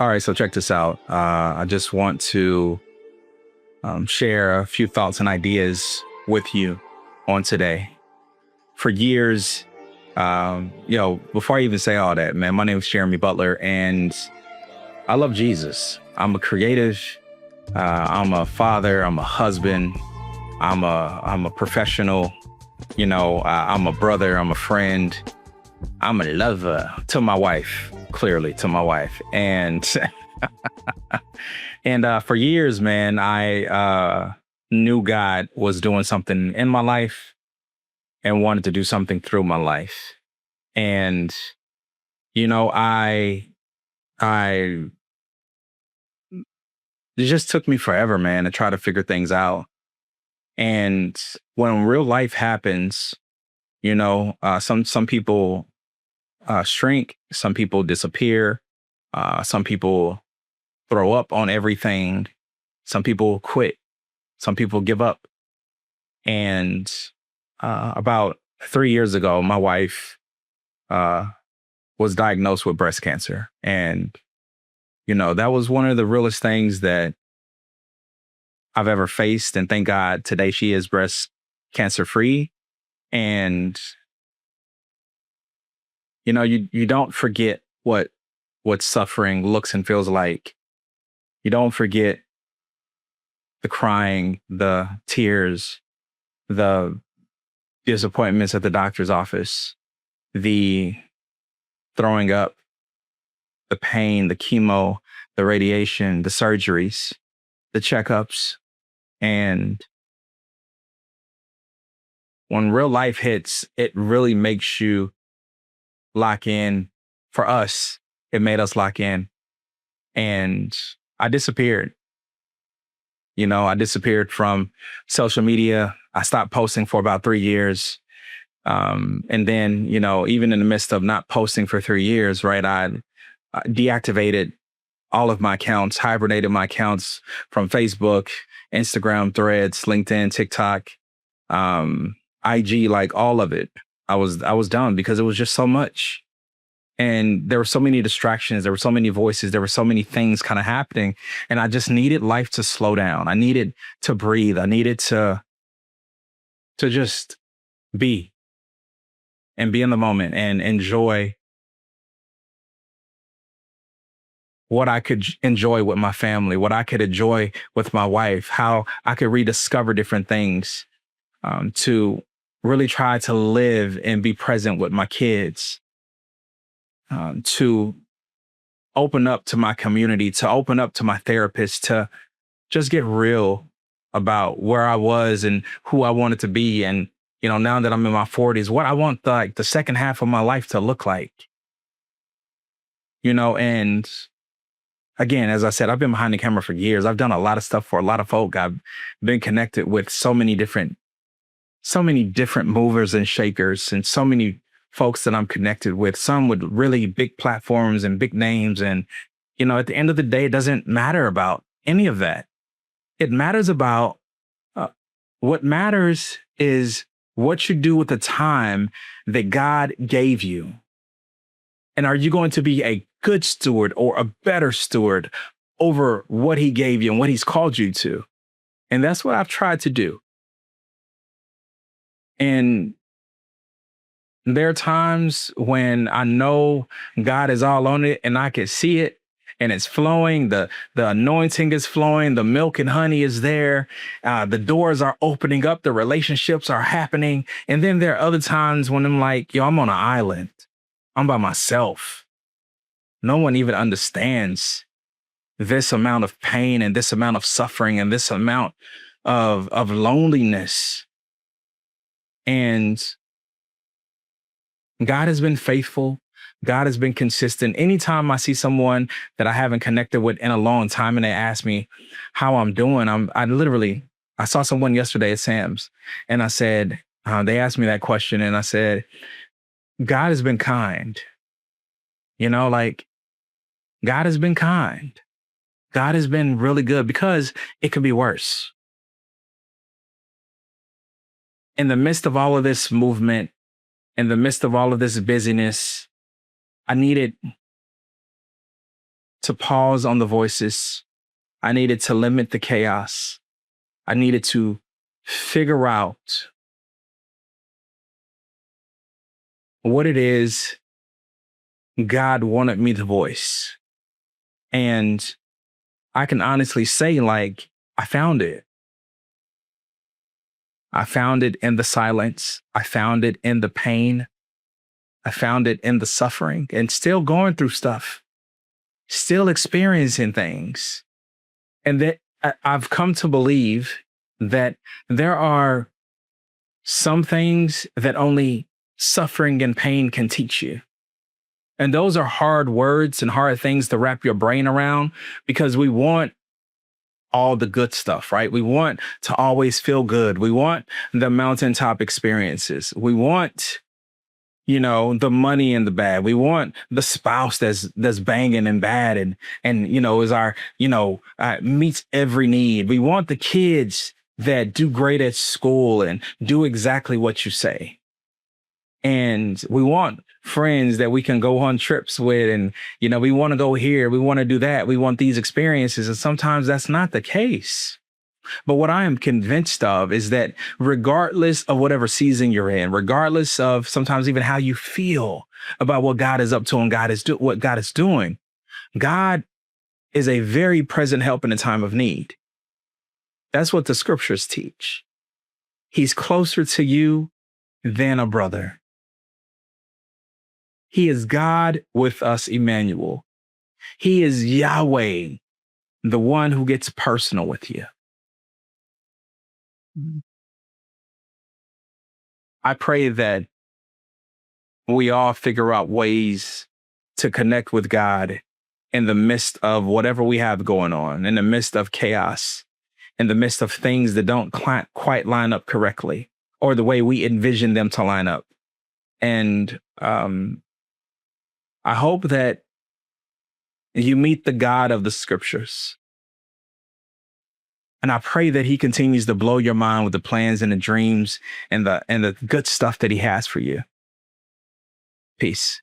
All right, so check this out. I just want to share a few thoughts and ideas with you on today. For years, before I even say all that, man, my name is Jeremy Butler, and I love Jesus. I'm a creative. I'm a father. I'm a husband. I'm a professional. I'm a brother. I'm a friend. I'm a lover to my wife, clearly to my wife. And for years, man, I knew God was doing something in my life and wanted to do something through my life. And, I it just took me forever, man, to try to figure things out. And when real life happens, some people shrink, some people disappear, some people throw up on everything, some people quit, some people give up. And about 3 years ago, my wife uh, was diagnosed with breast cancer. And, that was one of the realest things that I've ever faced. And thank God today she is breast cancer free. And, you don't forget what suffering looks and feels like. You don't forget the crying, the tears, the disappointments at the doctor's office, the throwing up, the pain, the chemo, the radiation, the surgeries, the checkups. And when real life hits, it really makes you lock in. For us, it made us lock in. And I disappeared. I disappeared from social media. I stopped posting for about 3 years. And then, even in the midst of not posting for 3 years, right, I deactivated all of my accounts, hibernated my accounts from Facebook, Instagram, Threads, LinkedIn, TikTok, IG, like all of it. I was done because it was just so much. And there were so many distractions. There were so many voices. There were so many things kind of happening. And I just needed life to slow down. I needed to breathe. I needed to just be and be in the moment and enjoy what I could enjoy with my family, what I could enjoy with my wife, how I could rediscover different things, to really try to live and be present with my kids, to open up to my community, to open up to my therapist, to just get real about where I was and who I wanted to be. And, now that I'm in my 40s, what I want the second half of my life to look like, and again, as I said, I've been behind the camera for years. I've done a lot of stuff for a lot of folk. I've been connected with so many different movers and shakers, and so many folks that I'm connected with, some with really big platforms and big names. And, at the end of the day, it doesn't matter about any of that. It matters about what matters is what you do with the time that God gave you. And are you going to be a good steward or a better steward over what he gave you and what he's called you to? And that's what I've tried to do. And there are times when I know God is all on it and I can see it and it's flowing. The anointing is flowing. The milk and honey is there. The doors are opening up. The relationships are happening. And then there are other times when I'm like, I'm on an island. I'm by myself. No one even understands this amount of pain and this amount of suffering and this amount of loneliness. And God has been faithful. God has been consistent. Anytime I see someone that I haven't connected with in a long time and they ask me how I'm doing, I saw someone yesterday at Sam's and I said, they asked me that question and I said, God has been kind. God has been kind. God has been really good because it could be worse. In the midst of all of this movement, in the midst of all of this busyness, I needed to pause on the voices. I needed to limit the chaos. I needed to figure out what it is God wanted me to voice. And I can honestly say, like, I found it. I found it in the silence. I found it in the pain. I found it in the suffering and still going through stuff, still experiencing things. And that I've come to believe that there are some things that only suffering and pain can teach you. And those are hard words and hard things to wrap your brain around because we want all the good stuff, right? We want to always feel good. We want the mountaintop experiences. We want, the money and the bad. We want the spouse that's banging and bad and is our, meets every need. We want the kids that do great at school and do exactly what you say. And we want friends that we can go on trips with. And, we want to go here. We want to do that. We want these experiences. And sometimes that's not the case. But what I am convinced of is that regardless of whatever season you're in, regardless of sometimes even how you feel about what God is up to and what God is doing, God is a very present help in a time of need. That's what the scriptures teach. He's closer to you than a brother. He is God with us, Emmanuel. He is Yahweh, the one who gets personal with you. I pray that we all figure out ways to connect with God in the midst of whatever we have going on, in the midst of chaos, in the midst of things that don't quite line up correctly or the way we envision them to line up. And I hope that you meet the God of the scriptures. And I pray that he continues to blow your mind with the plans and the dreams and the good stuff that he has for you. Peace.